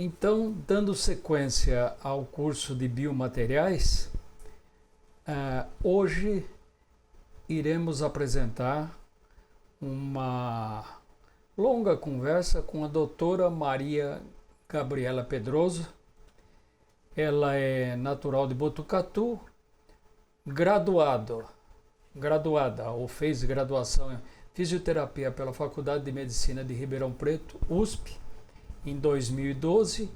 Então, dando sequência ao curso de biomateriais, hoje iremos apresentar uma longa conversa com a doutora Maria Gabriela Pedroso. Ela é natural de Botucatu, graduada ou fez graduação em fisioterapia pela Faculdade de Medicina de Ribeirão Preto, USP, em 2012,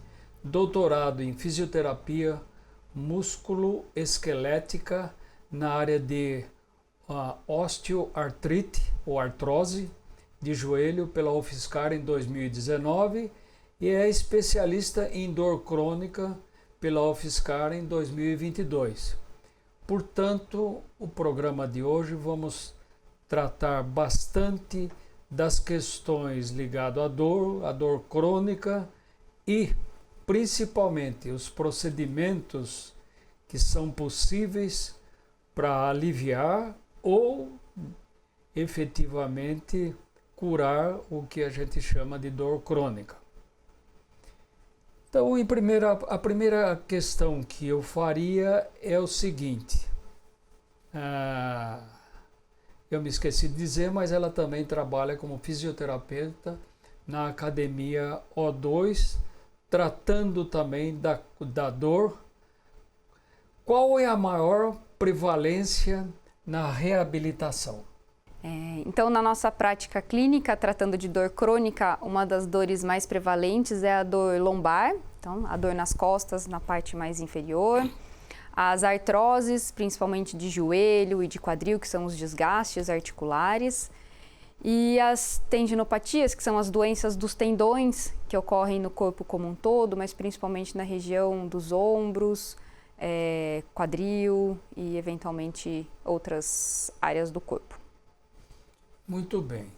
doutorado em fisioterapia músculo-esquelética na área de osteoartrite ou artrose de joelho pela UFSCar em 2019 e é especialista em dor crônica pela UFSCar em 2022. Portanto, o programa de hoje vamos tratar bastante das questões ligadas à dor crônica e principalmente os procedimentos que são possíveis para aliviar ou efetivamente curar o que a gente chama de dor crônica. Então, a primeira questão que eu faria é o seguinte. Eu me esqueci de dizer, mas ela também trabalha como fisioterapeuta na Academia O2, tratando também da dor. Qual é a maior prevalência na reabilitação? Então, na nossa prática clínica, tratando de dor crônica, uma das dores mais prevalentes é a dor lombar, então a dor nas costas, na parte mais inferior. As artroses, principalmente de joelho e de quadril, que são os desgastes articulares. E as tendinopatias, que são as doenças dos tendões, que ocorrem no corpo como um todo, mas principalmente na região dos ombros, quadril e eventualmente outras áreas do corpo. Muito bem.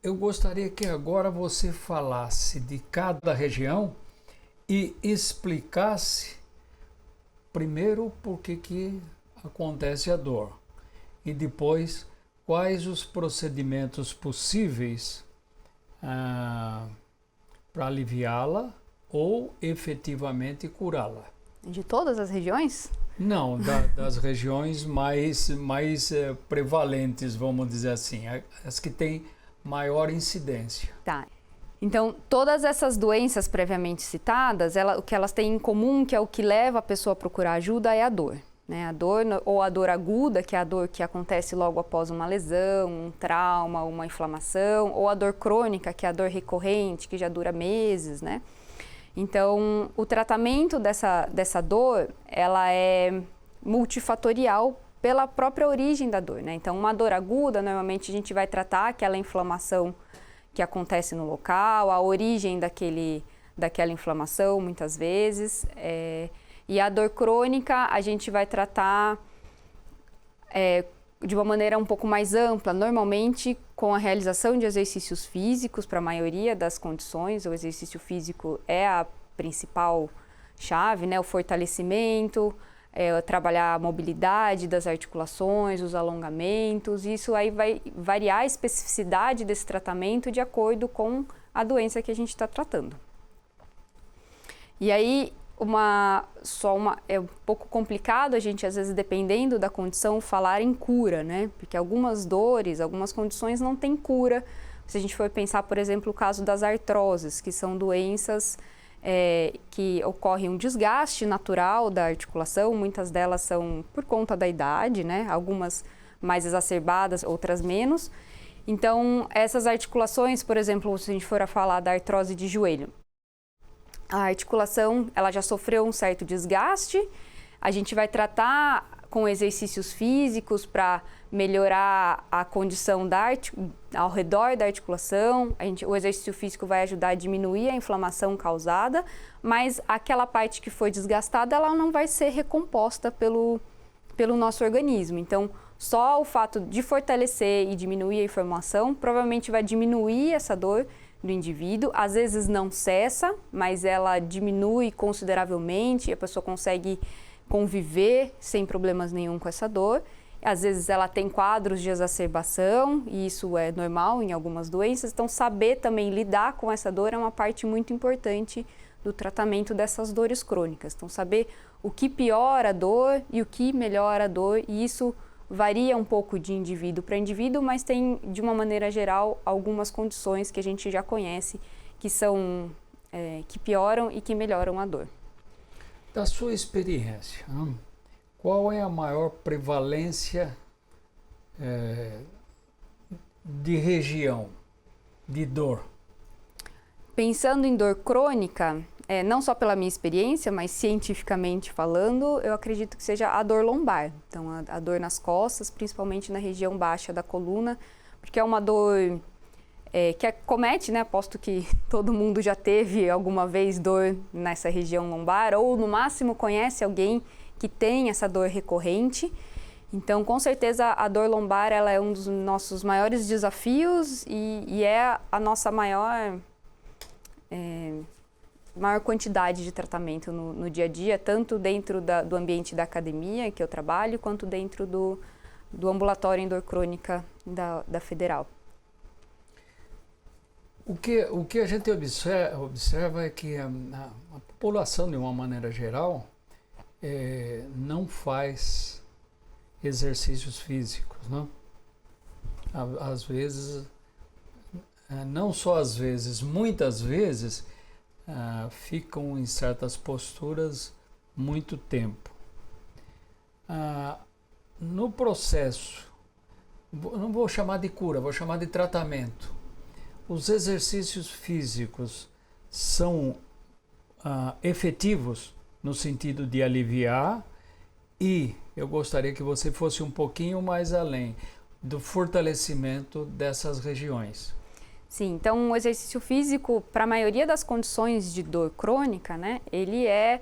Eu gostaria que agora você falasse de cada região e explicasse primeiro por que acontece a dor e depois quais os procedimentos possíveis para aliviá-la ou efetivamente curá-la. De todas as regiões? Não, das regiões mais prevalentes, vamos dizer assim, as que têm maior incidência. Tá. Então, todas essas doenças previamente citadas, o que elas têm em comum, que é o que leva a pessoa a procurar ajuda, é a dor. Né? A dor, ou a dor aguda, que é a dor que acontece logo após uma lesão, um trauma, uma inflamação, ou a dor crônica, que é a dor recorrente, que já dura meses, né? Então, o tratamento dessa dor, ela é multifatorial pela própria origem da dor, né? Então, uma dor aguda, normalmente a gente vai tratar aquela inflamação que acontece no local, a origem daquela inflamação, muitas vezes. E a dor crônica, a gente vai tratar de uma maneira um pouco mais ampla, normalmente com a realização de exercícios físicos para a maioria das condições. O exercício físico é a principal chave, né? O fortalecimento, trabalhar a mobilidade das articulações, os alongamentos. Isso aí vai variar a especificidade desse tratamento de acordo com a doença que a gente está tratando. E aí, é um pouco complicado a gente, às vezes, dependendo da condição, falar em cura, né? Porque algumas dores, algumas condições não têm cura. Se a gente for pensar, por exemplo, o caso das artroses, que são doenças que ocorre um desgaste natural da articulação, muitas delas são por conta da idade, né? Algumas mais exacerbadas, outras menos. Então, essas articulações, por exemplo, se a gente for a falar da artrose de joelho, a articulação ela já sofreu um certo desgaste, a gente vai tratar com exercícios físicos para melhorar a condição ao redor da articulação. O exercício físico vai ajudar a diminuir a inflamação causada, mas aquela parte que foi desgastada, ela não vai ser recomposta pelo nosso organismo. Então, só o fato de fortalecer e diminuir a inflamação provavelmente vai diminuir essa dor do indivíduo. Às vezes não cessa, mas ela diminui consideravelmente e a pessoa consegue conviver sem problemas nenhum com essa dor. Às vezes ela tem quadros de exacerbação e isso é normal em algumas doenças. Então, saber também lidar com essa dor é uma parte muito importante do tratamento dessas dores crônicas. Então, saber o que piora a dor e o que melhora a dor, e isso varia um pouco de indivíduo para indivíduo, mas tem, de uma maneira geral, algumas condições que a gente já conhece que são que pioram e que melhoram a dor. Da sua experiência, qual é a maior prevalência de região de dor? Pensando em dor crônica, não só pela minha experiência, mas cientificamente falando, eu acredito que seja a dor lombar. Então, a dor nas costas, principalmente na região baixa da coluna, porque é uma dor que acomete, né? Aposto que todo mundo já teve alguma vez dor nessa região lombar, ou no máximo conhece alguém que tem essa dor recorrente. Então, com certeza, a dor lombar ela é um dos nossos maiores desafios e é a nossa maior quantidade de tratamento no dia a dia, tanto dentro do ambiente da academia que eu trabalho, quanto dentro do ambulatório em dor crônica da Federal. O que a gente observa é que a população, de uma maneira geral, não faz exercícios físicos, não? Às vezes, não só às vezes, muitas vezes, ficam em certas posturas muito tempo. No processo, não vou chamar de cura, vou chamar de tratamento. Os exercícios físicos são efetivos no sentido de aliviar, e eu gostaria que você fosse um pouquinho mais além do fortalecimento dessas regiões. Sim, então o exercício físico, para a maioria das condições de dor crônica, né, ele é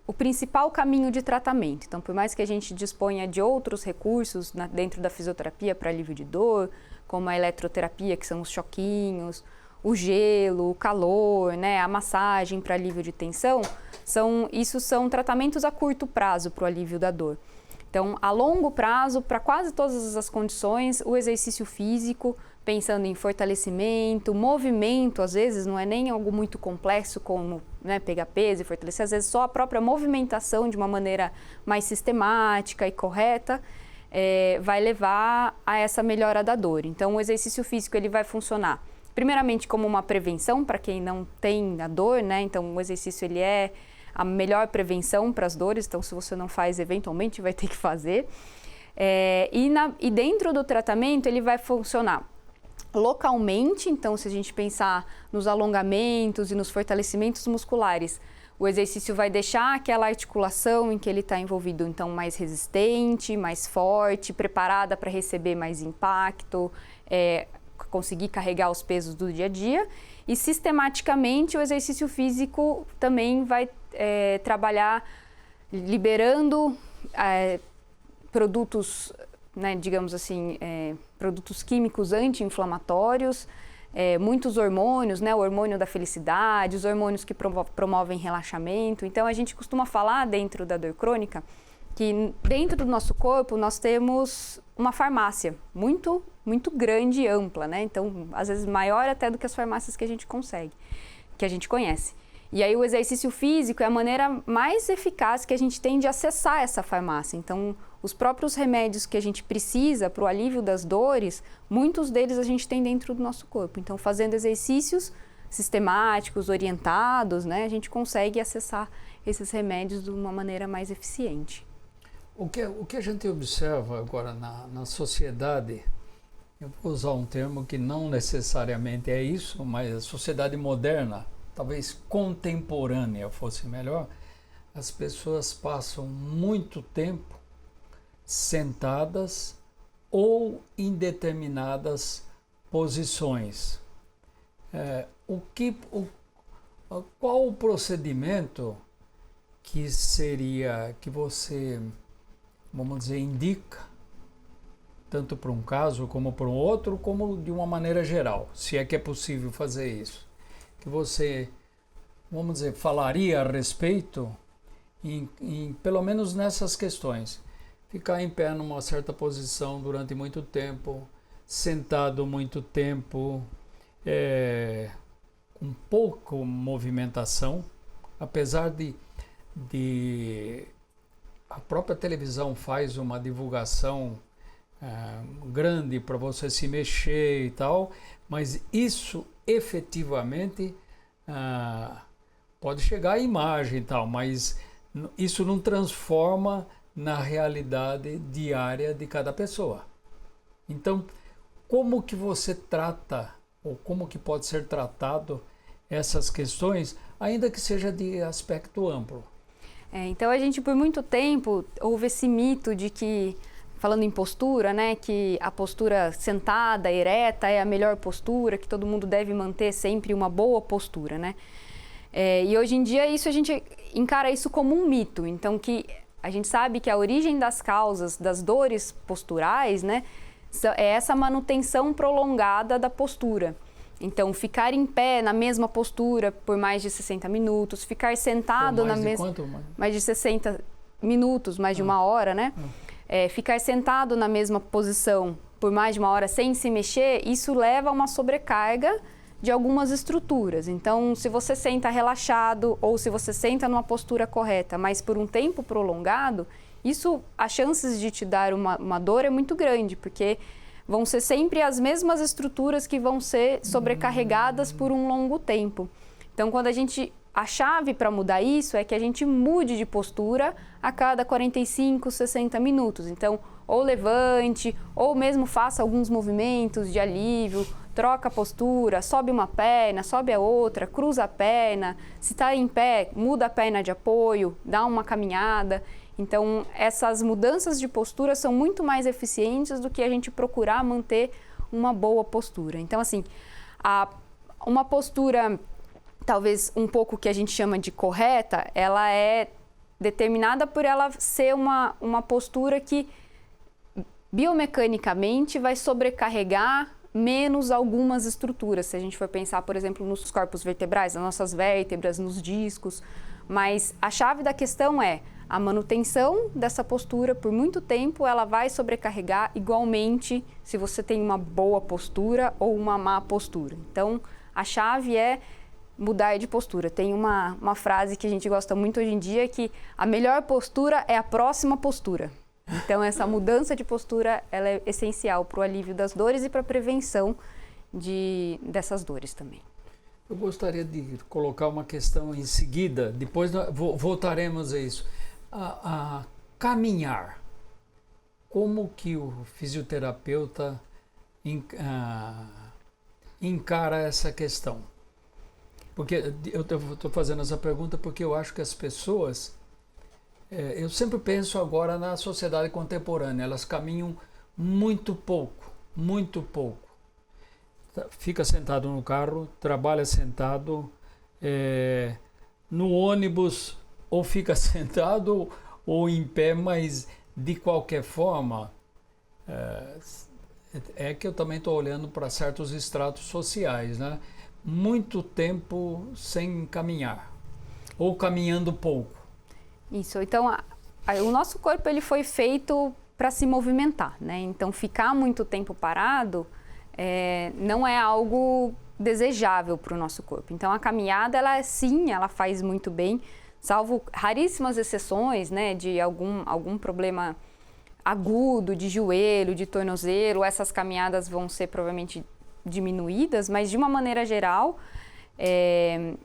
o principal caminho de tratamento. Então, por mais que a gente disponha de outros recursos dentro da fisioterapia para alívio de dor, como a eletroterapia, que são os choquinhos, o gelo, o calor, né, a massagem para alívio de tensão, isso são tratamentos a curto prazo para o alívio da dor. Então, a longo prazo, para quase todas as condições, o exercício físico, pensando em fortalecimento, movimento, às vezes não é nem algo muito complexo como, né, pegar peso e fortalecer, às vezes só a própria movimentação de uma maneira mais sistemática e correta vai levar a essa melhora da dor. Então, o exercício físico ele vai funcionar primeiramente como uma prevenção para quem não tem a dor, né? Então, o exercício ele é a melhor prevenção para as dores, então se você não faz, eventualmente vai ter que fazer. E dentro do tratamento ele vai funcionar localmente, então se a gente pensar nos alongamentos e nos fortalecimentos musculares, o exercício vai deixar aquela articulação em que ele está envolvido, então mais resistente, mais forte, preparada para receber mais impacto, conseguir carregar os pesos do dia a dia. E sistematicamente o exercício físico também vai trabalhar liberando produtos, né, digamos assim, produtos químicos anti-inflamatórios, muitos hormônios, né, o hormônio da felicidade, os hormônios que promovem relaxamento. Então a gente costuma falar dentro da dor crônica que dentro do nosso corpo nós temos uma farmácia muito, muito grande e ampla, né? Então, às vezes maior até do que as farmácias que a gente conhece. E aí o exercício físico é a maneira mais eficaz que a gente tem de acessar essa farmácia. Então, os próprios remédios que a gente precisa para o alívio das dores, muitos deles a gente tem dentro do nosso corpo. Então, fazendo exercícios sistemáticos, orientados, né, a gente consegue acessar esses remédios de uma maneira mais eficiente. O que a gente observa agora na sociedade, eu vou usar um termo que não necessariamente é isso, mas a sociedade moderna, talvez contemporânea fosse melhor, as pessoas passam muito tempo sentadas ou em determinadas posições. Qual o procedimento que você, vamos dizer, indica, tanto para um caso como para um outro, como de uma maneira geral, se é que é possível fazer isso, que você, vamos dizer, falaria a respeito, pelo menos nessas questões, ficar em pé numa certa posição durante muito tempo, sentado muito tempo, com pouca movimentação, apesar de a própria televisão faz uma divulgação grande para você se mexer e tal, mas isso efetivamente pode chegar à imagem e tal, mas isso não transforma na realidade diária de cada pessoa. Então, como que você trata, ou como que pode ser tratado essas questões, ainda que seja de aspecto amplo? Então a gente por muito tempo houve esse mito de que, falando em postura, né, que a postura sentada, ereta é a melhor postura, que todo mundo deve manter sempre uma boa postura, né? E hoje em dia a gente encara isso como um mito. Então que a gente sabe que a origem das causas das dores posturais, né, é essa manutenção prolongada da postura. Então, ficar em pé na mesma postura por mais de 60 minutos, ficar sentado na mesma... Mais de 60 minutos, mais de uma hora, né? Ficar sentado na mesma posição por mais de uma hora sem se mexer, isso leva a uma sobrecarga de algumas estruturas. Então, se você senta relaxado ou se você senta numa postura correta, mas por um tempo prolongado, isso, as chances de te dar uma dor é muito grande, porque vão ser sempre as mesmas estruturas que vão ser sobrecarregadas por um longo tempo. Então, a chave para mudar isso é que a gente mude de postura a cada 45, 60 minutos. Então, ou levante, ou mesmo faça alguns movimentos de alívio, troca a postura, sobe uma perna, sobe a outra, cruza a perna. Se está em pé, muda a perna de apoio, dá uma caminhada. Então, essas mudanças de postura são muito mais eficientes do que a gente procurar manter uma boa postura. Então, assim, uma postura, talvez um pouco que a gente chama de correta, ela é determinada por ela ser uma postura que biomecanicamente vai sobrecarregar menos algumas estruturas. Se a gente for pensar, por exemplo, nos corpos vertebrais, nas nossas vértebras, nos discos. Mas a chave da questão é a manutenção dessa postura por muito tempo, ela vai sobrecarregar igualmente se você tem uma boa postura ou uma má postura. Então, a chave é mudar de postura. Tem uma frase que a gente gosta muito hoje em dia, que a melhor postura é a próxima postura. Então, essa mudança de postura ela é essencial para o alívio das dores e para a prevenção dessas dores também. Eu gostaria de colocar uma questão em seguida, depois voltaremos a isso. A caminhar, como que o fisioterapeuta encara essa questão? Porque eu estou fazendo essa pergunta porque eu acho que as pessoas, eu sempre penso agora na sociedade contemporânea, elas caminham muito pouco, muito pouco. Fica sentado no carro, trabalha sentado, no ônibus, ou fica sentado ou em pé, mas de qualquer forma, é que eu também estou olhando para certos estratos sociais, né? Muito tempo sem caminhar, ou caminhando pouco. Isso, então o nosso corpo ele foi feito para se movimentar, né? Então ficar muito tempo parado não é algo desejável para o nosso corpo. Então a caminhada, ela faz muito bem, salvo raríssimas exceções, né, de algum problema agudo de joelho, de tornozelo, essas caminhadas vão ser provavelmente diminuídas, mas de uma maneira geral,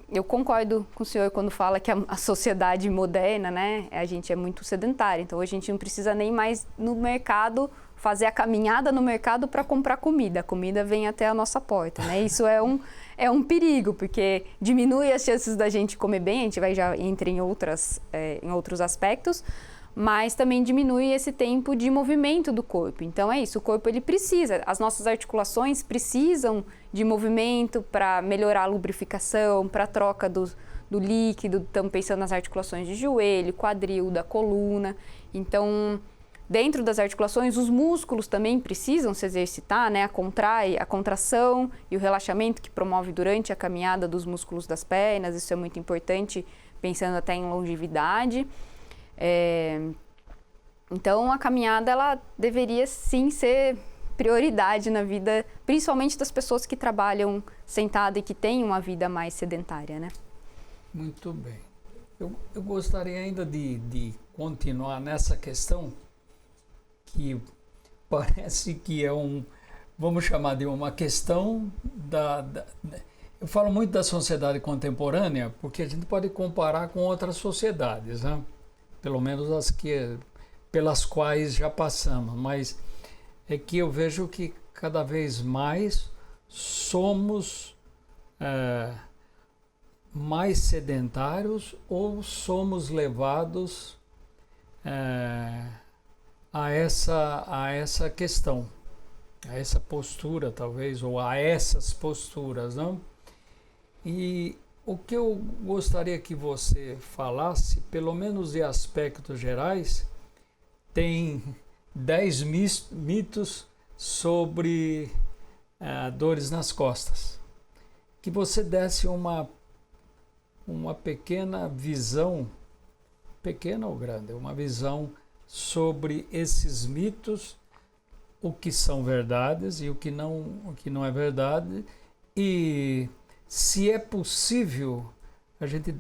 eu concordo com o senhor quando fala que a sociedade moderna, né, a gente é muito sedentária, então hoje a gente não precisa nem mais no mercado fazer a caminhada no mercado para comprar comida, a comida vem até a nossa porta, né, isso é um perigo, porque diminui as chances da gente comer bem, a gente já entra em outros aspectos, mas também diminui esse tempo de movimento do corpo. Então é isso, o corpo ele precisa, as nossas articulações precisam de movimento para melhorar a lubrificação, para a troca do líquido, estamos pensando nas articulações de joelho, quadril, da coluna. Então, dentro das articulações, os músculos também precisam se exercitar, né? A contração e o relaxamento que promove durante a caminhada dos músculos das pernas, isso é muito importante, pensando até em longevidade. Então, a caminhada ela deveria sim ser prioridade na vida, principalmente das pessoas que trabalham sentada e que têm uma vida mais sedentária, né? Muito bem. Eu gostaria ainda de continuar nessa questão que parece que é vamos chamar de uma questão eu falo muito da sociedade contemporânea porque a gente pode comparar com outras sociedades, né? Pelo menos as pelas quais já passamos, mas é que eu vejo que cada vez mais somos mais sedentários ou somos levados a essa questão, a essa postura talvez, ou a essas posturas, não? E o que eu gostaria que você falasse, pelo menos de aspectos gerais, tem 10 mitos sobre dores nas costas. Que você desse uma pequena visão, pequena ou grande, uma visão sobre esses mitos, o que são verdades e o que não é verdade, e se é possível a gente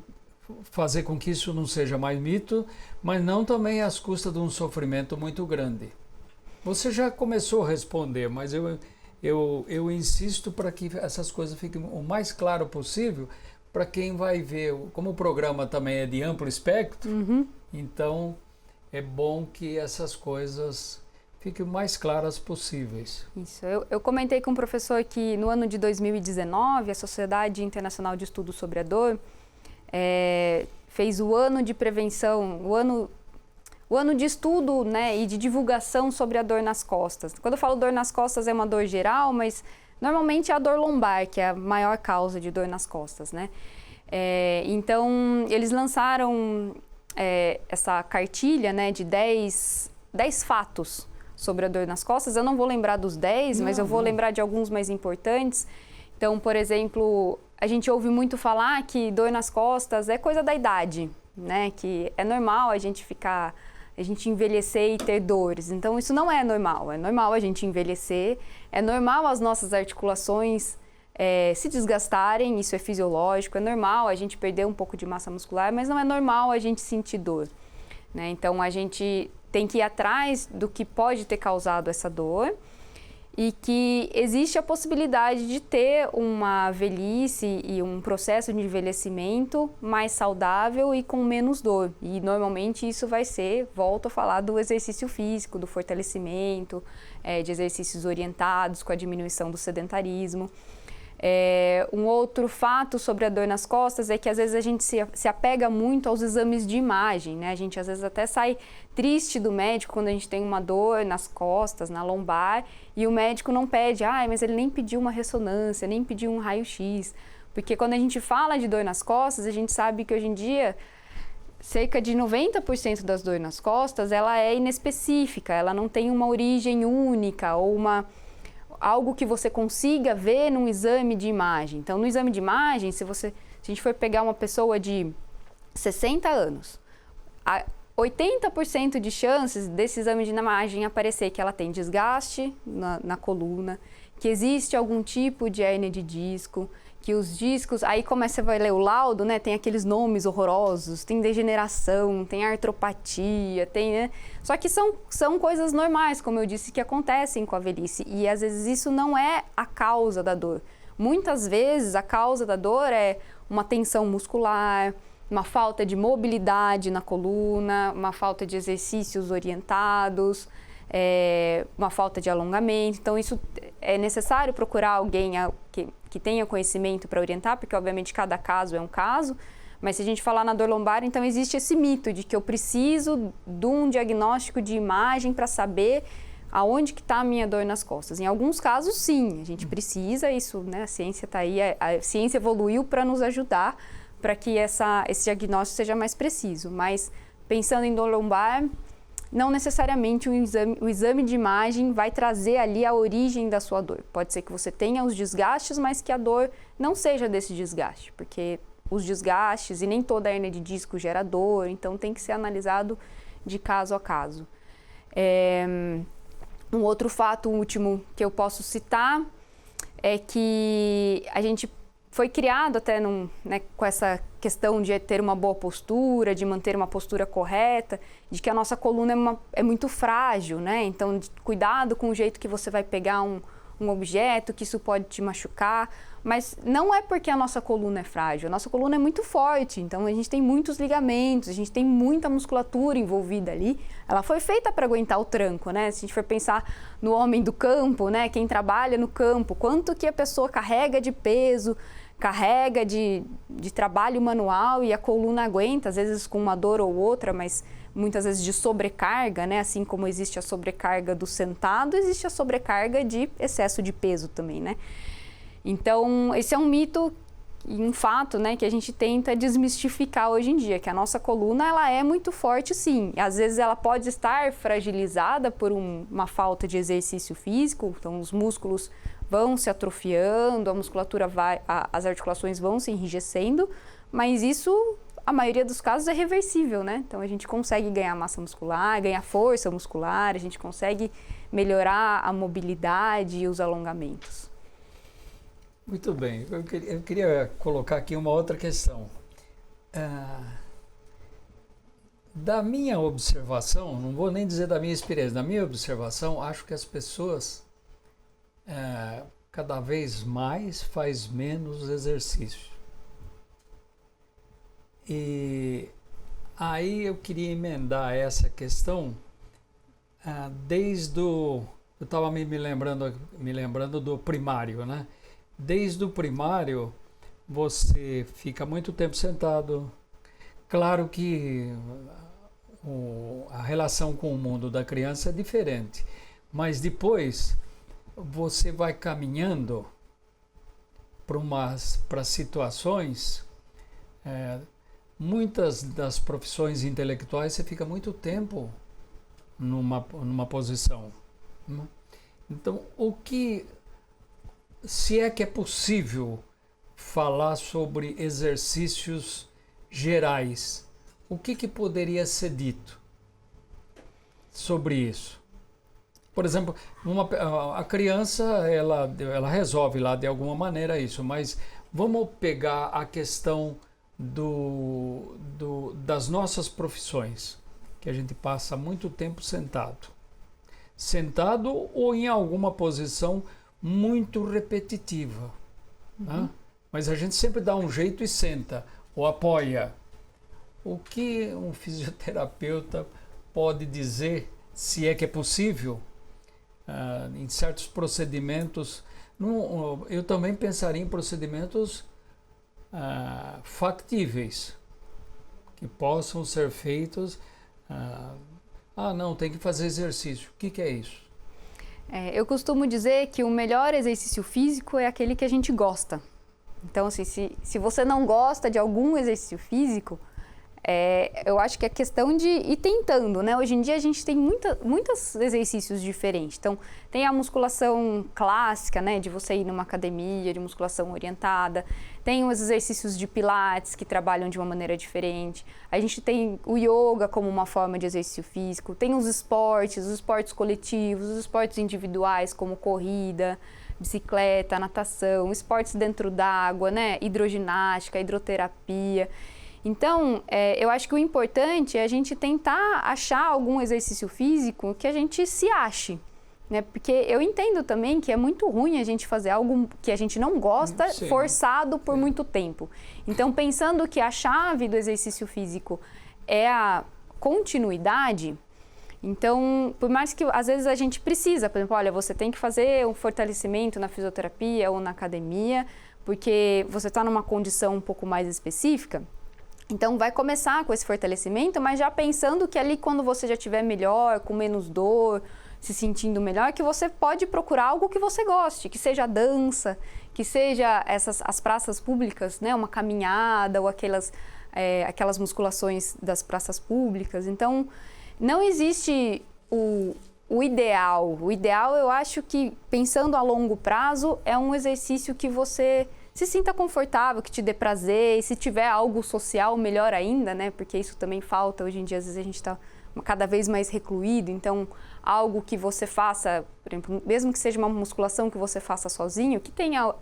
fazer com que isso não seja mais mito, mas não também às custas de um sofrimento muito grande. Você já começou a responder, mas eu insisto para que essas coisas fiquem o mais claro possível para quem vai ver. Como o programa também é de amplo espectro, então é bom que essas coisas fiquem o mais claras possíveis. Isso. Eu comentei com um professor que no ano de 2019, a Sociedade Internacional de Estudos sobre a Dor fez o ano de prevenção, o ano de estudo, né, e de divulgação sobre a dor nas costas. Quando eu falo dor nas costas é uma dor geral, mas normalmente é a dor lombar, que é a maior causa de dor nas costas, né? Então, eles lançaram essa cartilha, né, de 10 fatos sobre a dor nas costas. Eu não vou lembrar dos 10, mas eu vou lembrar de alguns mais importantes. Então, por exemplo, a gente ouve muito falar que dor nas costas é coisa da idade, né? Que é normal a gente envelhecer e ter dores. Então, isso não é normal. É normal a gente envelhecer, é normal as nossas articulações se desgastarem, isso é fisiológico, é normal a gente perder um pouco de massa muscular, mas não é normal a gente sentir dor, né? Então, a gente tem que ir atrás do que pode ter causado essa dor e que existe a possibilidade de ter uma velhice e um processo de envelhecimento mais saudável e com menos dor. E normalmente isso vai ser, volto a falar, do exercício físico, do fortalecimento, de exercícios orientados com a diminuição do sedentarismo. Um outro fato sobre a dor nas costas é que às vezes a gente se apega muito aos exames de imagem, né? A gente às vezes até sai triste do médico quando a gente tem uma dor nas costas, na lombar, e o médico não pede, mas ele nem pediu uma ressonância, nem pediu um raio-x. Porque quando a gente fala de dor nas costas, a gente sabe que hoje em dia cerca de 90% das dores nas costas, ela é inespecífica, ela não tem uma origem única ou algo que você consiga ver num exame de imagem. Então, no exame de imagem, se a gente for pegar uma pessoa de 60 anos, 80% de chances desse exame de imagem aparecer que ela tem desgaste na coluna, que existe algum tipo de hérnia de disco, que os discos, aí você vai ler o laudo, né, tem aqueles nomes horrorosos, tem degeneração, tem artropatia, né? Só que são coisas normais, como eu disse, que acontecem com a velhice, e às vezes isso não é a causa da dor. Muitas vezes a causa da dor é uma tensão muscular, uma falta de mobilidade na coluna, uma falta de exercícios orientados, uma falta de alongamento. Então, isso é necessário procurar alguém que tenha conhecimento para orientar, porque, obviamente, cada caso é um caso. Mas se a gente falar na dor lombar, então existe esse mito de que eu preciso de um diagnóstico de imagem para saber aonde que está a minha dor nas costas. Em alguns casos, sim, a gente precisa, isso, né? A ciência está aí, a ciência evoluiu para nos ajudar para que esse diagnóstico seja mais preciso. Mas, pensando em dor lombar, não necessariamente o exame de imagem vai trazer ali a origem da sua dor. Pode ser que você tenha os desgastes, mas que a dor não seja desse desgaste, porque os desgastes e nem toda a hérnia de disco gera dor, então tem que ser analisado de caso a caso. Um outro fato último que eu posso citar é que a gente foi criado até com essa questão de ter uma boa postura, de manter uma postura correta, de que a nossa coluna é muito frágil, né? Então, cuidado com o jeito que você vai pegar um objeto, que isso pode te machucar, mas não é porque a nossa coluna é frágil, a nossa coluna é muito forte, então a gente tem muitos ligamentos, a gente tem muita musculatura envolvida ali, ela foi feita para aguentar o tranco, né? Se a gente for pensar no homem do campo, né? Quem trabalha no campo, quanto que a pessoa carrega de peso, carrega de trabalho manual e a coluna aguenta, às vezes com uma dor ou outra, mas muitas vezes de sobrecarga, né? Assim como existe a sobrecarga do sentado, existe a sobrecarga de excesso de peso também, né? Então, esse é um mito e um fato, né, que a gente tenta desmistificar hoje em dia, que a nossa coluna, ela é muito forte, sim. Às vezes ela pode estar fragilizada por uma falta de exercício físico, então os músculos vão se atrofiando, a musculatura as articulações vão se enrijecendo, mas isso, a maioria dos casos, é reversível, né? Então a gente consegue ganhar massa muscular, ganhar força muscular, a gente consegue melhorar a mobilidade e os alongamentos. Muito bem, eu queria colocar aqui uma outra questão. Da minha observação, não vou nem dizer da minha experiência, da minha observação, acho que as pessoas cada vez mais faz menos exercício. E aí eu queria emendar essa questão eu estava me lembrando do primário, né? Desde o primário, você fica muito tempo sentado. Claro que a relação com o mundo da criança é diferente, mas depois você vai caminhando para situações, muitas das profissões intelectuais você fica muito tempo numa posição. Então, se é que é possível falar sobre exercícios gerais, o que poderia ser dito sobre isso? Por exemplo, a criança, ela resolve lá de alguma maneira isso, mas vamos pegar a questão das nossas profissões, que a gente passa muito tempo sentado ou em alguma posição muito repetitiva, né? Mas a gente sempre dá um jeito e senta ou apoia. O que um fisioterapeuta pode dizer, se é que é possível, em certos procedimentos? Eu também pensaria em procedimentos factíveis, que possam ser feitos. Não, tem que fazer exercício. O que é isso? Eu costumo dizer que o melhor exercício físico é aquele que a gente gosta. Então, assim, se você não gosta de algum exercício físico, eu acho que é questão de ir tentando, né? Hoje em dia a gente tem muitos exercícios diferentes. Então, tem a musculação clássica, né? De você ir numa academia, de musculação orientada. Tem os exercícios de pilates que trabalham de uma maneira diferente. A gente tem o yoga como uma forma de exercício físico. Tem os esportes coletivos, os esportes individuais como corrida, bicicleta, natação, esportes dentro d'água, né? Hidroginástica, hidroterapia. Então, eu acho que o importante é a gente tentar achar algum exercício físico que a gente se ache, né? Porque eu entendo também que é muito ruim a gente fazer algo que a gente não gosta, sim, forçado por muito tempo. Então, pensando que a chave do exercício físico é a continuidade, então, por mais que às vezes a gente precisa, por exemplo, olha, você tem que fazer um fortalecimento na fisioterapia ou na academia, porque você está numa condição um pouco mais específica. Então, vai começar com esse fortalecimento, mas já pensando que ali quando você já estiver melhor, com menos dor, se sentindo melhor, que você pode procurar algo que você goste, que seja dança, que seja as praças públicas, né, uma caminhada ou aquelas musculações das praças públicas. Então, não existe o ideal. O ideal, eu acho que, pensando a longo prazo, é um exercício que você se sinta confortável, que te dê prazer, e se tiver algo social, melhor ainda, né? Porque isso também falta hoje em dia, às vezes a gente está cada vez mais recluído. Então, algo que você faça, por exemplo, mesmo que seja uma musculação que você faça sozinho, que tenha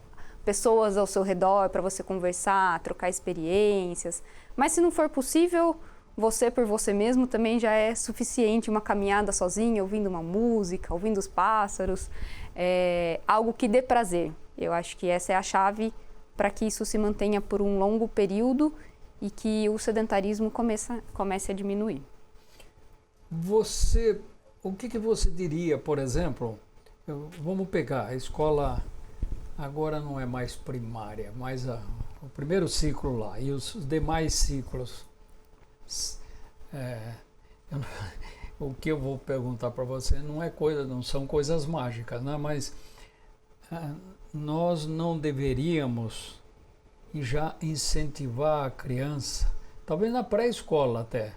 pessoas ao seu redor para você conversar, trocar experiências. Mas se não for possível, você por você mesmo também já é suficiente, uma caminhada sozinho, ouvindo uma música, ouvindo os pássaros, algo que dê prazer. Eu acho que essa é a chave para que isso se mantenha por um longo período e que o sedentarismo comece a diminuir. O que você diria, por exemplo, vamos pegar a escola, agora não é mais primária, mas o primeiro ciclo lá e os demais ciclos. O que eu vou perguntar para você não são coisas mágicas, né? Mas nós não deveríamos já incentivar a criança, talvez na pré-escola até.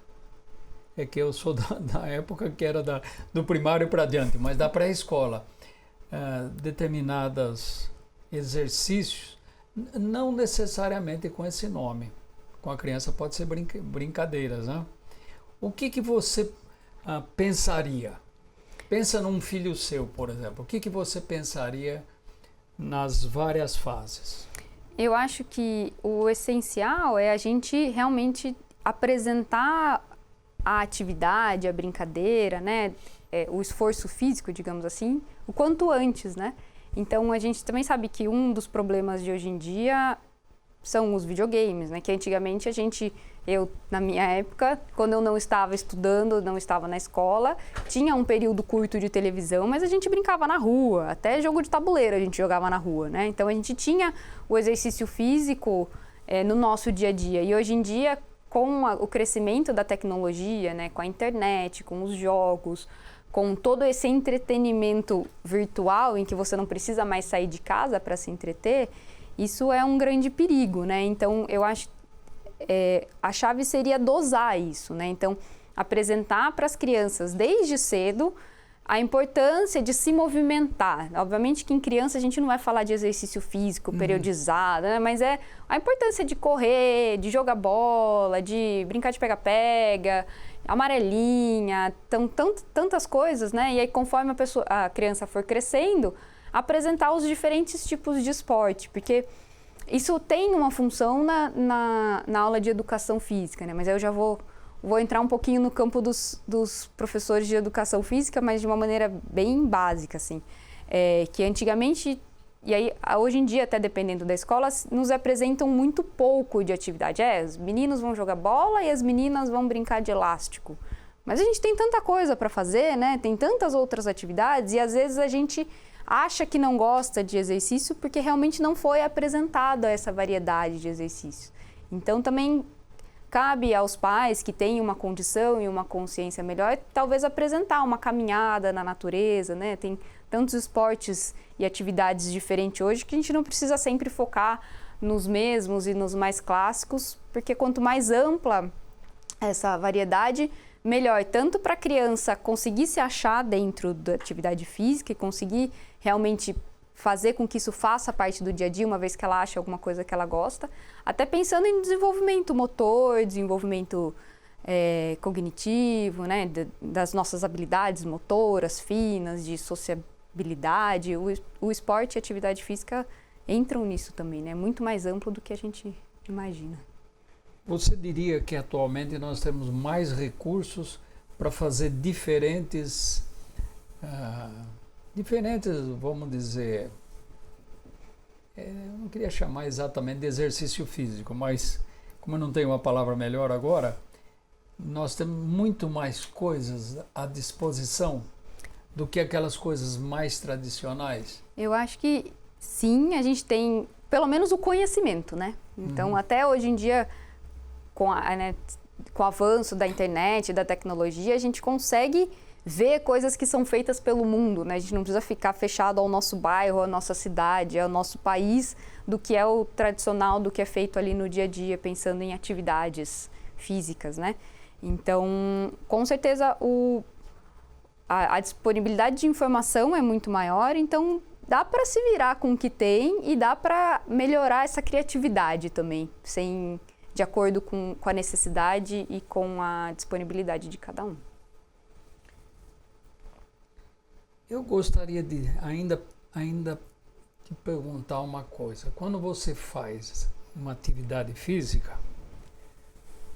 É que eu sou da época que era do primário para diante, mas da pré-escola, determinados exercícios, não necessariamente com esse nome. Com a criança pode ser brincadeiras, né? O que você pensaria? Pensa num filho seu, por exemplo. O que você pensaria nas várias fases? Eu acho que o essencial é a gente realmente apresentar a atividade, a brincadeira, né? O esforço físico, digamos assim, o quanto antes, né? Então, a gente também sabe que um dos problemas de hoje em dia são os videogames, né? Que antigamente eu, na minha época, quando eu não estava estudando, não estava na escola, tinha um período curto de televisão, mas a gente brincava na rua, até jogo de tabuleiro a gente jogava na rua, né? Então a gente tinha o exercício físico no nosso dia a dia. E hoje em dia, com o crescimento da tecnologia, né? Com a internet, com os jogos, com todo esse entretenimento virtual em que você não precisa mais sair de casa para se entreter, isso é um grande perigo, né? Então, eu acho a chave seria dosar isso, né? Então, apresentar para as crianças desde cedo a importância de se movimentar. Obviamente que em criança a gente não vai falar de exercício físico periodizado, né? Mas é a importância de correr, de jogar bola, de brincar de pega-pega, amarelinha, tantas coisas, né? E aí, conforme a criança for crescendo, apresentar os diferentes tipos de esporte, porque isso tem uma função na aula de educação física, né? Mas aí eu já vou entrar um pouquinho no campo dos professores de educação física, mas de uma maneira bem básica, assim. Que antigamente, e aí hoje em dia, até dependendo da escola, nos apresentam muito pouco de atividade. Os meninos vão jogar bola e as meninas vão brincar de elástico. Mas a gente tem tanta coisa para fazer, né? Tem tantas outras atividades e às vezes a gente acha que não gosta de exercício porque realmente não foi apresentada essa variedade de exercícios. Então, também cabe aos pais que têm uma condição e uma consciência melhor, talvez apresentar uma caminhada na natureza, né? Tem tantos esportes e atividades diferentes hoje que a gente não precisa sempre focar nos mesmos e nos mais clássicos, porque quanto mais ampla essa variedade, melhor, tanto para a criança conseguir se achar dentro da atividade física e conseguir realmente fazer com que isso faça parte do dia a dia, uma vez que ela acha alguma coisa que ela gosta, até pensando em desenvolvimento motor, desenvolvimento cognitivo, né, das nossas habilidades motoras, finas, de sociabilidade. O esporte e a atividade física entram nisso também, né, muito mais amplo do que a gente imagina. Você diria que atualmente nós temos mais recursos para fazer diferentes, vamos dizer, eu não queria chamar exatamente de exercício físico, mas como eu não tenho uma palavra melhor agora, nós temos muito mais coisas à disposição do que aquelas coisas mais tradicionais? Eu acho que sim, a gente tem pelo menos o conhecimento, né? Então, até hoje em dia, com o avanço da internet, da tecnologia, a gente consegue ver coisas que são feitas pelo mundo, né? A gente não precisa ficar fechado ao nosso bairro, à nossa cidade, ao nosso país, do que é o tradicional, do que é feito ali no dia a dia, pensando em atividades físicas, né? Então, com certeza, a disponibilidade de informação é muito maior, então dá para se virar com o que tem e dá para melhorar essa criatividade também, de acordo com a necessidade e com a disponibilidade de cada um. Eu gostaria de ainda te perguntar uma coisa. Quando você faz uma atividade física,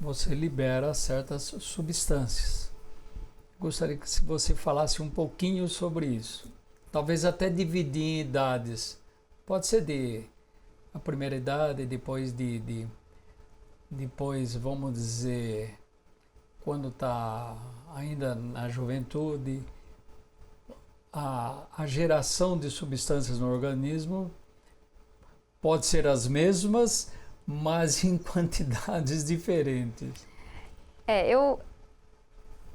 você libera certas substâncias. Gostaria que se você falasse um pouquinho sobre isso. Talvez até dividir em idades. Pode ser de a primeira idade, depois depois, vamos dizer, quando está ainda na juventude, a geração de substâncias no organismo pode ser as mesmas, mas em quantidades diferentes.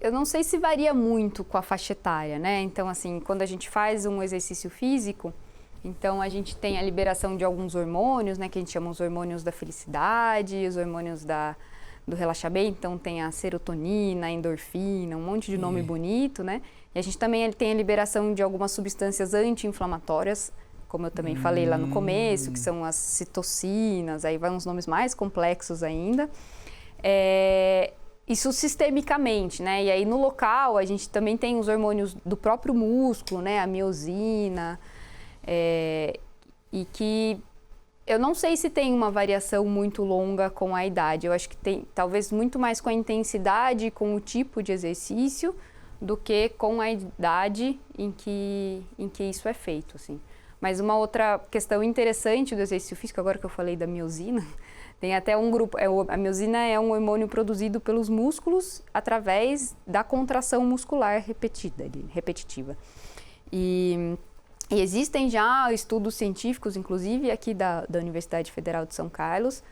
Eu não sei se varia muito com a faixa etária, né? Então, assim, quando a gente faz um exercício físico, então a gente tem a liberação de alguns hormônios, né? Que a gente chama os hormônios da felicidade, os hormônios do relaxamento. Então, tem a serotonina, a endorfina, um monte de nome bonito, né? E a gente também tem a liberação de algumas substâncias anti-inflamatórias, como eu também falei lá no começo, que são as citocinas, aí vai uns nomes mais complexos ainda. Isso sistemicamente, né? E aí no local a gente também tem os hormônios do próprio músculo, né? A miosina, e que eu não sei se tem uma variação muito longa com a idade. Eu acho que tem talvez muito mais com a intensidade, com o tipo de exercício, do que com a idade em que isso é feito, assim. Mas uma outra questão interessante do exercício físico, agora que eu falei da miosina, tem até um grupo, a miosina é um hormônio produzido pelos músculos através da contração muscular repetitiva. E existem já estudos científicos, inclusive aqui da Universidade Federal de São Carlos,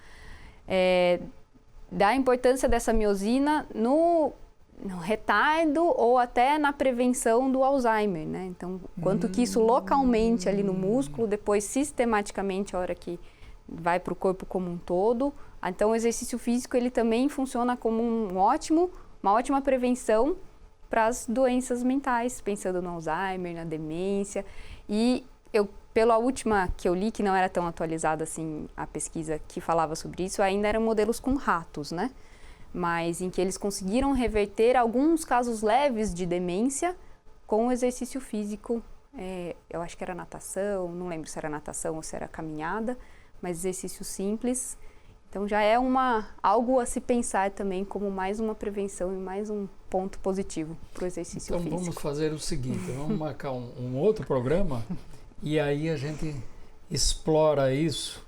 da importância dessa miosina no retardo ou até na prevenção do Alzheimer, né? Então, quanto que isso localmente ali no músculo, depois sistematicamente a hora que vai para o corpo como um todo. Então, o exercício físico ele também funciona como uma ótima prevenção para as doenças mentais, pensando no Alzheimer, na demência. E pela última que eu li, que não era tão atualizada assim a pesquisa que falava sobre isso, ainda eram modelos com ratos, né? Mas em que eles conseguiram reverter alguns casos leves de demência com o exercício físico. Eu acho que era natação, não lembro se era natação ou se era caminhada, mas exercício simples. Então já é algo a se pensar também como mais uma prevenção e mais um ponto positivo para o exercício físico. Então vamos fazer o seguinte, vamos marcar um outro programa e aí a gente explora isso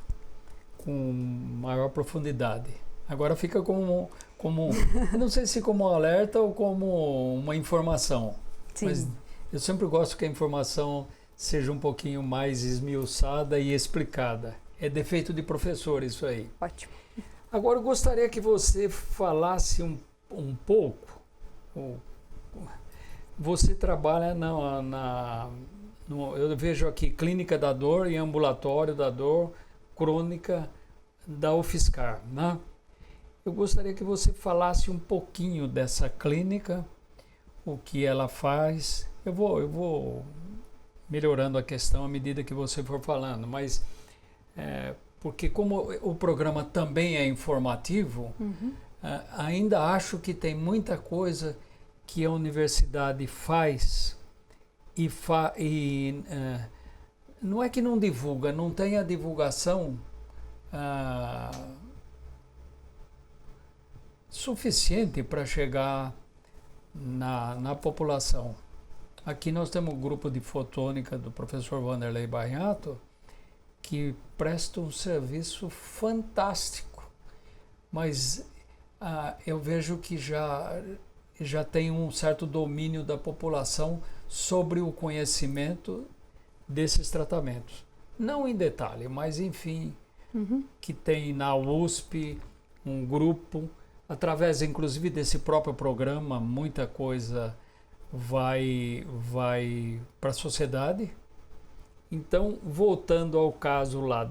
com maior profundidade. Agora fica como não sei se como um alerta ou como uma informação. Sim. Mas eu sempre gosto que a informação seja um pouquinho mais esmiuçada e explicada. É defeito de professor isso aí. Ótimo. Agora eu gostaria que você falasse um pouco. Você trabalha eu vejo aqui clínica da dor e ambulatório da dor crônica da UFSCar, né? Eu gostaria que você falasse um pouquinho dessa clínica, o que ela faz. Eu vou melhorando a questão à medida que você for falando, mas porque como o programa também é informativo, ainda acho que tem muita coisa que a universidade faz e não é que não divulga, não tem a divulgação suficiente para chegar na população. Aqui nós temos um grupo de fotônica do professor Vanderlei Barrato, que presta um serviço fantástico, mas eu vejo que já tem um certo domínio da população sobre o conhecimento desses tratamentos. Não em detalhe, mas enfim, que tem na USP um grupo, através inclusive desse próprio programa, muita coisa vai para a sociedade. Então, voltando ao caso lá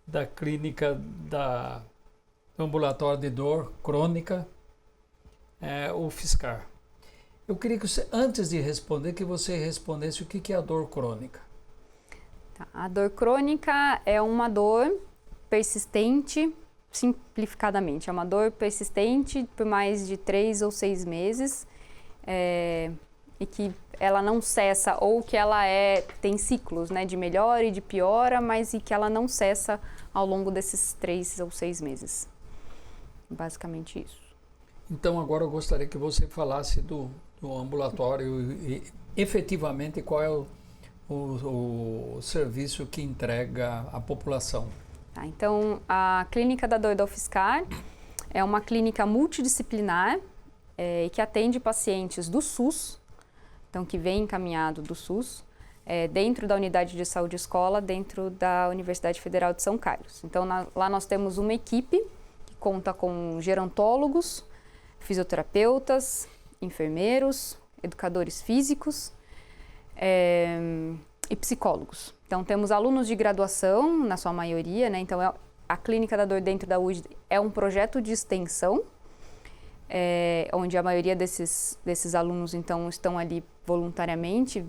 da clínica do ambulatório de dor crônica, o UFSCar. Eu queria que você, antes de responder, que você respondesse o que é a dor crônica. Tá. A dor crônica é uma dor persistente, simplificadamente, é uma dor persistente por mais de 3 ou 6 meses, e que ela não cessa, ou que ela tem ciclos, né, de melhora e de piora, mas e que ela não cessa ao longo desses 3 ou 6 meses. Basicamente isso. Então agora eu gostaria que você falasse do ambulatório e efetivamente qual é o serviço que entrega à população. Tá, então, a Clínica da Dor da UFSCar é uma clínica multidisciplinar que atende pacientes do SUS, então que vem encaminhado do SUS, dentro da unidade de saúde escola, dentro da Universidade Federal de São Carlos. Então, lá nós temos uma equipe que conta com gerontólogos, fisioterapeutas, enfermeiros, educadores físicos e psicólogos. Então, temos alunos de graduação, na sua maioria, né? Então, a Clínica da Dor dentro da USP é um projeto de extensão, onde a maioria desses alunos, então, estão ali voluntariamente,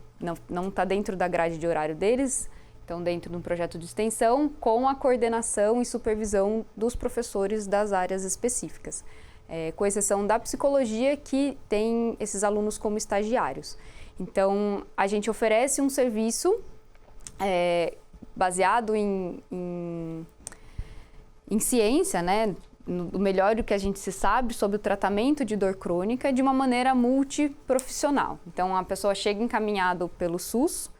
não está dentro da grade de horário deles, estão dentro de um projeto de extensão com a coordenação e supervisão dos professores das áreas específicas, com exceção da psicologia, que tem esses alunos como estagiários. Então, a gente oferece um serviço baseado em ciência, né? No melhor do que a gente se sabe sobre o tratamento de dor crônica de uma maneira multiprofissional. Então, a pessoa chega encaminhado pelo SUS,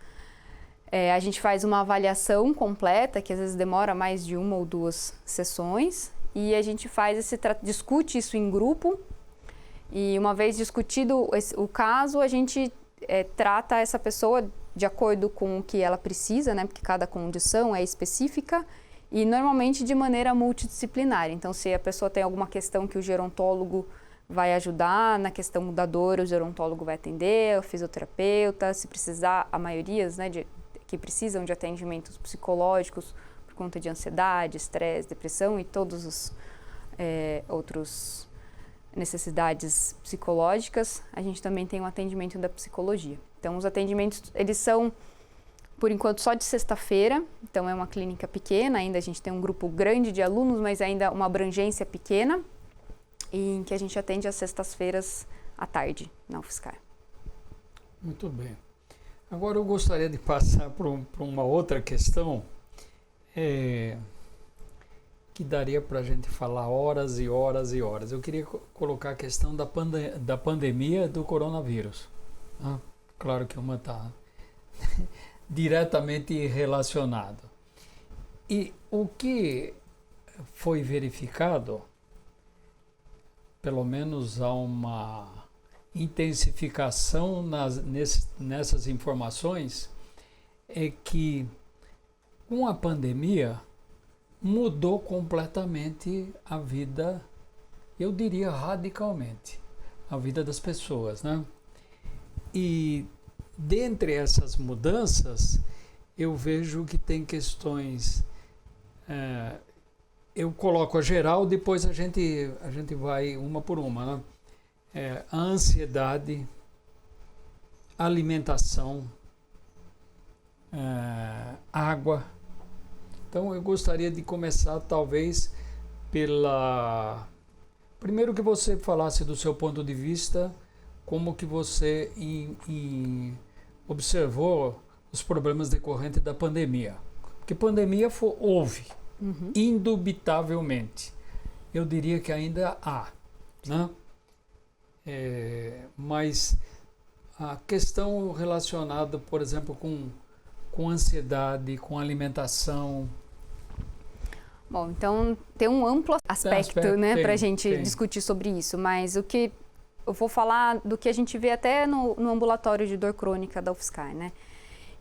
a gente faz uma avaliação completa, que às vezes demora mais de 1 ou 2 sessões, e a gente discute isso em grupo, e uma vez discutido o caso, a gente trata essa pessoa de acordo com o que ela precisa, né? Porque cada condição é específica, e normalmente de maneira multidisciplinar. Então, se a pessoa tem alguma questão que o gerontólogo vai ajudar, na questão da dor, o gerontólogo vai atender, o fisioterapeuta, se precisar, a maioria, né, que precisam de atendimentos psicológicos por conta de ansiedade, estresse, depressão e todos os outros necessidades psicológicas, a gente também tem um atendimento da psicologia. Então, os atendimentos, eles são, por enquanto, só de sexta-feira, então é uma clínica pequena, ainda a gente tem um grupo grande de alunos, mas ainda uma abrangência pequena, em que a gente atende às sextas-feiras à tarde, na UFSCar. Muito bem. Agora eu gostaria de passar para uma outra questão, que daria para a gente falar horas e horas e horas. Eu queria colocar a questão da pandemia do coronavírus. Claro que uma está diretamente relacionado. E o que foi verificado, pelo menos há uma intensificação nessas informações, é que com a pandemia mudou completamente a vida, eu diria radicalmente, a vida das pessoas, né? E dentre essas mudanças, eu vejo que tem questões, eu coloco a geral, depois a gente vai uma por uma, né? A ansiedade, alimentação, água. Então eu gostaria de começar talvez primeiro que você falasse do seu ponto de vista, como que você observou os problemas decorrentes da pandemia. Porque pandemia houve, indubitavelmente. Eu diria que ainda há, né? Mas a questão relacionada, por exemplo, com ansiedade, com alimentação. Bom, então tem um amplo aspecto, né, para a gente discutir sobre isso, mas o que eu vou falar do que a gente vê até no ambulatório de dor crônica da UFSCar, né?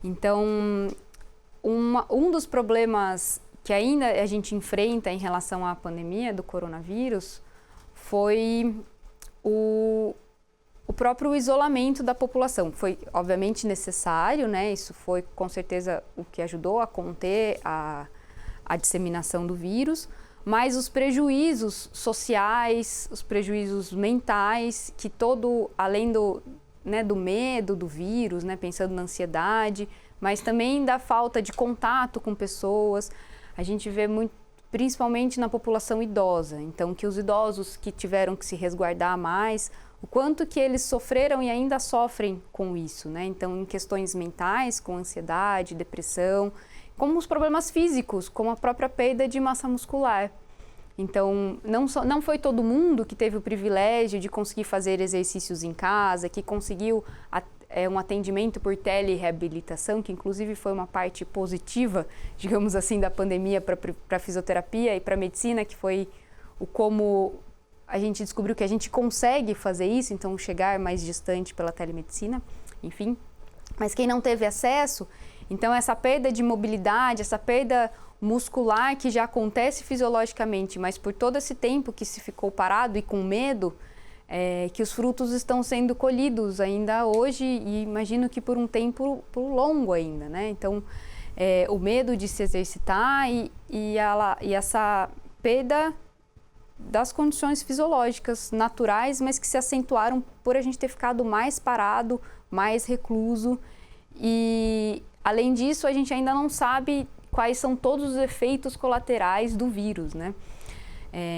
Então, um dos problemas que ainda a gente enfrenta em relação à pandemia do coronavírus foi o próprio isolamento da população. Foi, obviamente, necessário, né? Isso foi, com certeza, o que ajudou a conter a disseminação do vírus, mas os prejuízos sociais, os prejuízos mentais, que além do medo do vírus, né, pensando na ansiedade, mas também da falta de contato com pessoas, a gente vê muito, principalmente na população idosa. Então, que os idosos que tiveram que se resguardar mais, o quanto que eles sofreram e ainda sofrem com isso, né? Então, em questões mentais, com ansiedade, depressão, como os problemas físicos, como a própria perda de massa muscular. Então, não foi todo mundo que teve o privilégio de conseguir fazer exercícios em casa, que conseguiu um atendimento por telereabilitação, que inclusive foi uma parte positiva, digamos assim, da pandemia para a fisioterapia e para a medicina, que foi como a gente descobriu que a gente consegue fazer isso, então chegar mais distante pela telemedicina, enfim. Mas quem não teve acesso, então essa perda de mobilidade, essa perda muscular que já acontece fisiologicamente, mas por todo esse tempo que se ficou parado e com medo, que os frutos estão sendo colhidos ainda hoje e imagino que por um tempo longo ainda, né? Então, o medo de se exercitar e essa perda das condições fisiológicas naturais, mas que se acentuaram por a gente ter ficado mais parado, mais recluso. E, além disso, a gente ainda não sabe quais são todos os efeitos colaterais do vírus, né?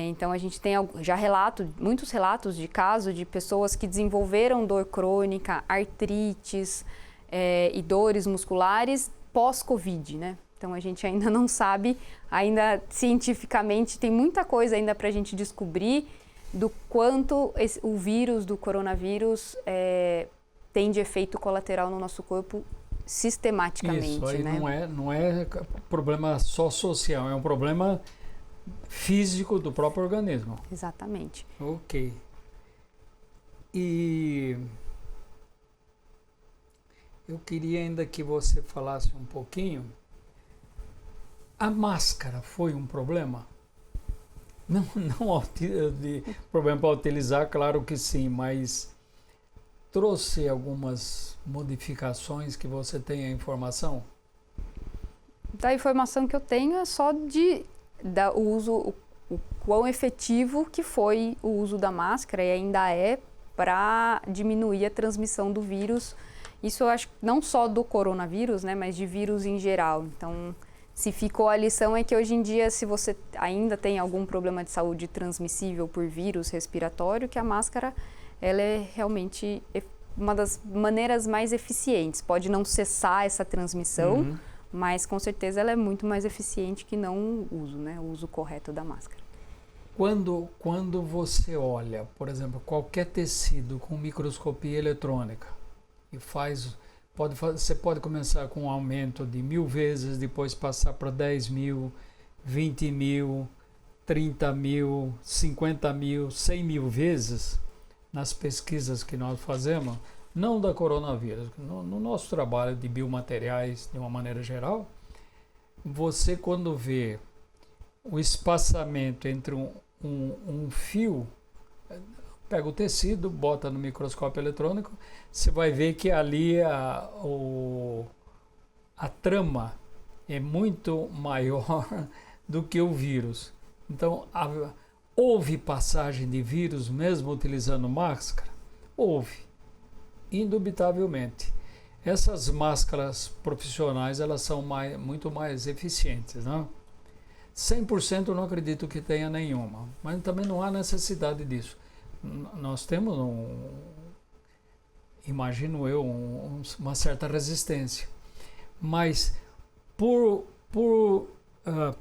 Então, a gente tem já muitos relatos de casos de pessoas que desenvolveram dor crônica, artrites e dores musculares pós-Covid, né? Então, a gente ainda não sabe, ainda cientificamente, tem muita coisa ainda para a gente descobrir do quanto o vírus do coronavírus tem de efeito colateral no nosso corpo sistematicamente. Isso aí, né? não é problema só social, é um problema físico do próprio organismo. Exatamente. Ok. E eu queria ainda que você falasse um pouquinho. A máscara foi um problema? Não de problema para utilizar, claro que sim, mas trouxe algumas modificações que você tem a informação? Da informação que eu tenho é só o uso, o quão efetivo que foi o uso da máscara e ainda é para diminuir a transmissão do vírus. Isso eu acho não só do coronavírus, né, mas de vírus em geral. Então, se ficou a lição é que hoje em dia, se você ainda tem algum problema de saúde transmissível por vírus respiratório, que a máscara ela é realmente uma das maneiras mais eficientes. Pode não cessar essa transmissão, mas com certeza ela é muito mais eficiente que não o uso, né? O uso correto da máscara. Quando você olha, por exemplo, qualquer tecido com microscopia eletrônica e você pode começar com um aumento de 1000 vezes, depois passar para 10.000, 20.000, 30.000, 50.000, 100.000 vezes nas pesquisas que nós fazemos, não da coronavírus, no nosso trabalho de biomateriais de uma maneira geral, você quando vê o espaçamento entre um fio, pega o tecido, bota no microscópio eletrônico, você vai ver que ali a trama é muito maior do que o vírus. Então, houve passagem de vírus mesmo utilizando máscara? Houve, indubitavelmente. Essas máscaras profissionais, elas são muito mais eficientes, não? 100% eu não acredito que tenha nenhuma, mas também não há necessidade disso. Nós temos, imagino eu, uma certa resistência. Mas,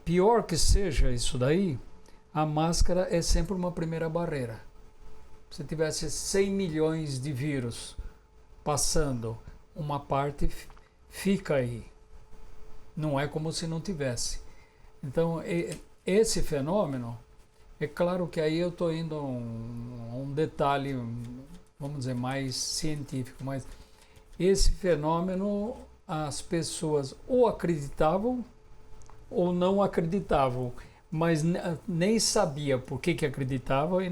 pior que seja isso daí, a máscara é sempre uma primeira barreira. Se tivesse 100 milhões de vírus passando, uma parte fica aí. Não é como se não tivesse. Então, esse fenômeno, é claro que aí eu estou indo a um detalhe, vamos dizer, mais científico, mas esse fenômeno as pessoas ou acreditavam ou não acreditavam, mas nem sabia por que acreditavam e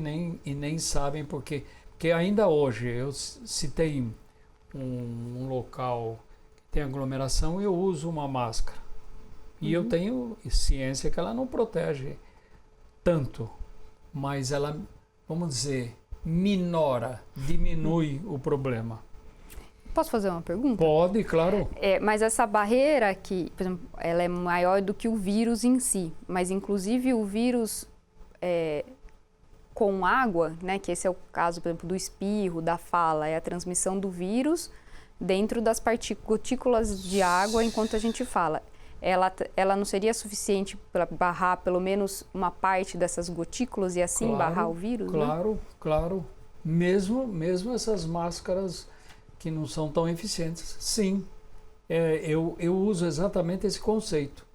nem sabem por quê. Porque ainda hoje, se tem um local que tem aglomeração, eu uso uma máscara. E eu tenho ciência que ela não protege tanto, mas ela, vamos dizer, diminui o problema. Posso fazer uma pergunta? Pode, claro. Mas essa barreira aqui, por exemplo, ela é maior do que o vírus em si, mas inclusive o vírus com água, né, que esse é o caso, por exemplo, do espirro, da fala, é a transmissão do vírus dentro das gotículas de água enquanto a gente fala. Ela não seria suficiente para barrar pelo menos uma parte dessas gotículas e assim barrar o vírus? Claro, né? Claro. Mesmo essas máscaras que não são tão eficientes. Sim, eu uso exatamente esse conceito.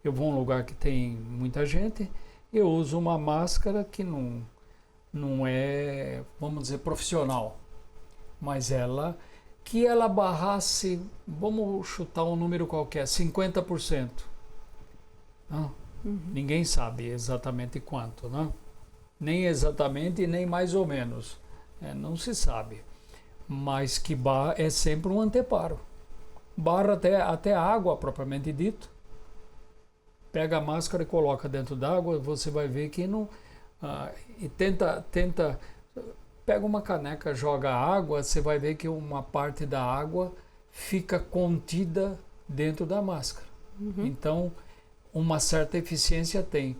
Eu vou a um lugar que tem muita gente, eu uso uma máscara que não é, vamos dizer, profissional, mas que ela barrasse, vamos chutar um número qualquer, 50%. Não? Ninguém sabe exatamente quanto, não? Nem exatamente e nem mais ou menos. Não se sabe. Mas que é sempre um anteparo. Barra até a água, propriamente dito. Pega a máscara e coloca dentro d'água, você vai ver que não... e tenta... Pega uma caneca, joga água, você vai ver que uma parte da água fica contida dentro da máscara. Então, uma certa eficiência tem.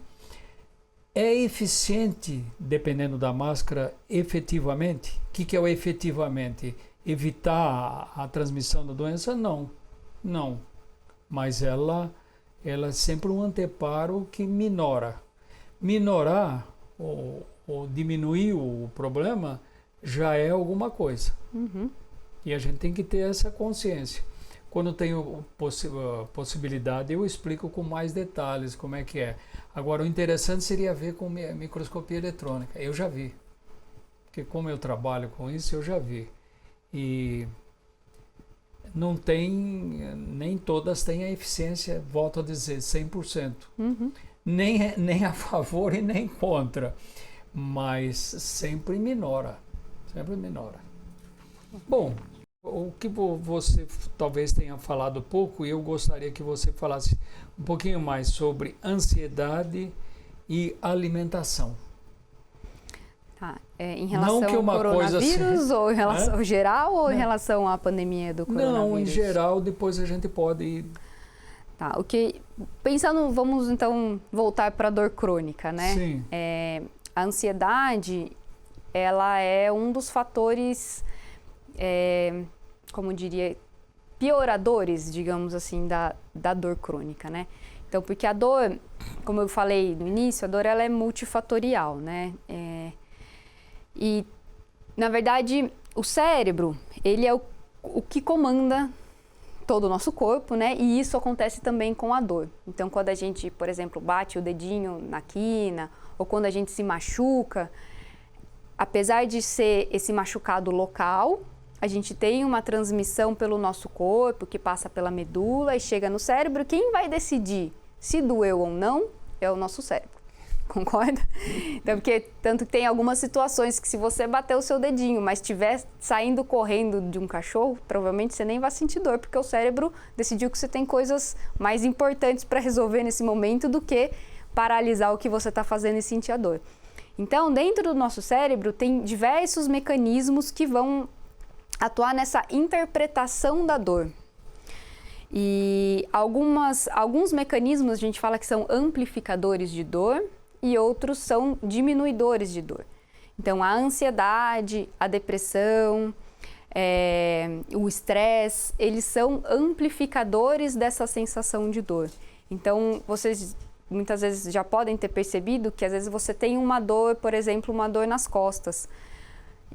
É eficiente, dependendo da máscara, efetivamente? O que é o efetivamente? Evitar a transmissão da doença? Não. Mas ela é sempre um anteparo que minora. Minorar ou diminuir o problema já é alguma coisa. E a gente tem que ter essa consciência. Quando tenho possibilidade, eu explico com mais detalhes como é que é. Agora, o interessante seria ver com microscopia eletrônica. Eu já vi. Porque como eu trabalho com isso, eu já vi. E não tem, nem todas têm a eficiência, volto a dizer, 100%. Nem a favor e nem contra. Mas sempre minora. Sempre minora. Bom, o que você talvez tenha falado pouco, e eu gostaria que você falasse um pouquinho mais sobre ansiedade e alimentação. Tá. Em relação ao coronavírus, assim, ou em relação geral, ou em relação à pandemia do coronavírus? Não, em geral, depois a gente pode... Tá, pensando, vamos então voltar para a dor crônica, né? Sim. A ansiedade, ela é um dos fatores, como diria, pioradores, digamos assim, da dor crônica, né? Então, porque a dor, como eu falei no início, a dor ela é multifatorial, né? E, na verdade, o cérebro, ele é o que comanda todo o nosso corpo, né? E isso acontece também com a dor. Então, quando a gente, por exemplo, bate o dedinho na quina, ou quando a gente se machuca, apesar de ser esse machucado local, a gente tem uma transmissão pelo nosso corpo que passa pela medula e chega no cérebro. Quem vai decidir se doeu ou não é o nosso cérebro. Concorda? Então, porque tanto que tem algumas situações que se você bater o seu dedinho, mas estiver saindo correndo de um cachorro, provavelmente você nem vai sentir dor, porque o cérebro decidiu que você tem coisas mais importantes para resolver nesse momento do que paralisar o que você está fazendo e sentir a dor. Então, dentro do nosso cérebro tem diversos mecanismos que vão atuar nessa interpretação da dor. E alguns mecanismos a gente fala que são amplificadores de dor e outros são diminuidores de dor. Então, a ansiedade, a depressão, o estresse, eles são amplificadores dessa sensação de dor. Então, vocês muitas vezes já podem ter percebido que às vezes você tem uma dor, por exemplo, uma dor nas costas,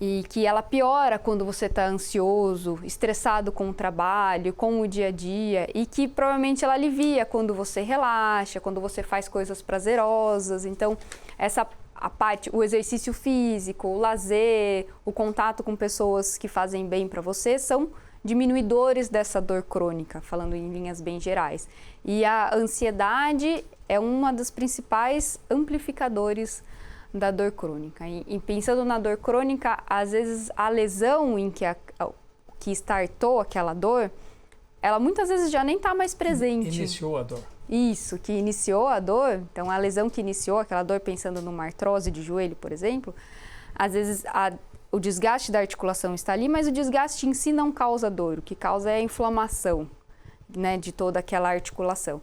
e que ela piora quando você está ansioso, estressado com o trabalho, com o dia a dia, e que provavelmente ela alivia quando você relaxa, quando você faz coisas prazerosas. Então, o exercício físico, o lazer, o contato com pessoas que fazem bem para você são diminuidores dessa dor crônica, falando em linhas bem gerais. E a ansiedade é uma dos principais amplificadores da dor crônica. E pensando na dor crônica, às vezes a lesão em que startou aquela dor, ela muitas vezes já nem está mais presente. Iniciou a dor. Isso, que iniciou a dor. Então, a lesão que iniciou aquela dor, pensando numa artrose de joelho, por exemplo, às vezes o desgaste da articulação está ali, mas o desgaste em si não causa dor. O que causa é a inflamação, né, de toda aquela articulação.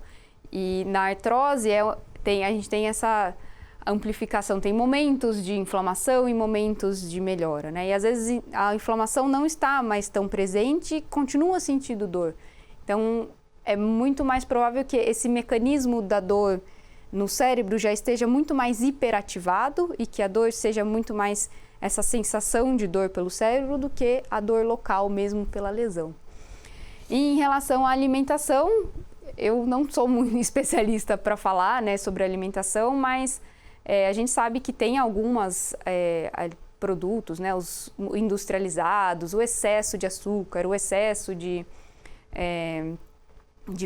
E na artrose, a gente tem amplificação, tem momentos de inflamação e momentos de melhora, né? E às vezes a inflamação não está mais tão presente e continua sentindo dor. Então, é muito mais provável que esse mecanismo da dor no cérebro já esteja muito mais hiperativado e que a dor seja muito mais essa sensação de dor pelo cérebro do que a dor local mesmo pela lesão. E em relação à alimentação, eu não sou muito especialista para falar, né, sobre alimentação, mas a gente sabe que tem alguns produtos, né, os industrializados, o excesso de açúcar, o excesso de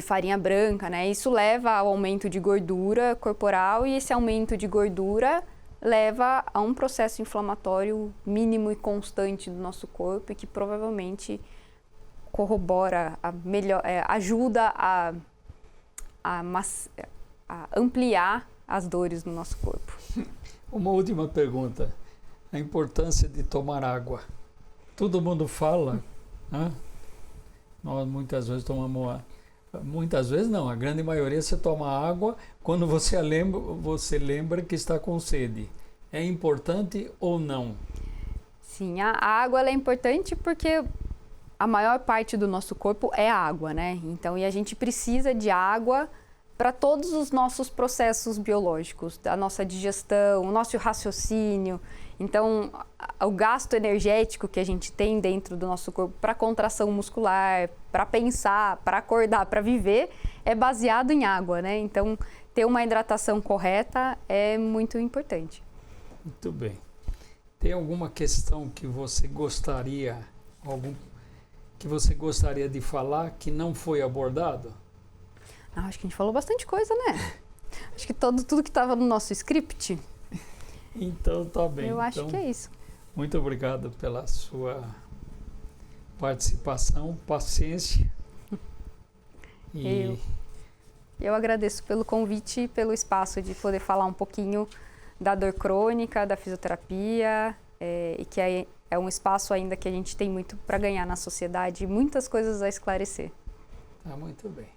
farinha branca, né? Isso leva ao aumento de gordura corporal e esse aumento de gordura leva a um processo inflamatório mínimo e constante do nosso corpo e que provavelmente corrobora, ajuda a ampliar as dores no nosso corpo. Uma última pergunta. A importância de tomar água. Todo mundo fala, né? Nós muitas vezes tomamos água. Muitas vezes não, a grande maioria você toma água quando você lembra que está com sede. É importante ou não? Sim, a água ela é importante porque a maior parte do nosso corpo é água, né? Então, e a gente precisa de água para todos os nossos processos biológicos, da nossa digestão, o nosso raciocínio. Então, o gasto energético que a gente tem dentro do nosso corpo para contração muscular, para pensar, para acordar, para viver, é baseado em água, né? Então, ter uma hidratação correta é muito importante. Muito bem. Tem alguma questão que você gostaria de falar que não foi abordado? Acho que a gente falou bastante coisa, né? Acho que tudo que estava no nosso script. Então tá bem. Eu acho que é isso. Muito obrigado pela sua participação, paciência. Eu agradeço pelo convite e pelo espaço de poder falar um pouquinho da dor crônica, da fisioterapia, e que é um espaço ainda que a gente tem muito para ganhar na sociedade e muitas coisas a esclarecer. Tá muito bem.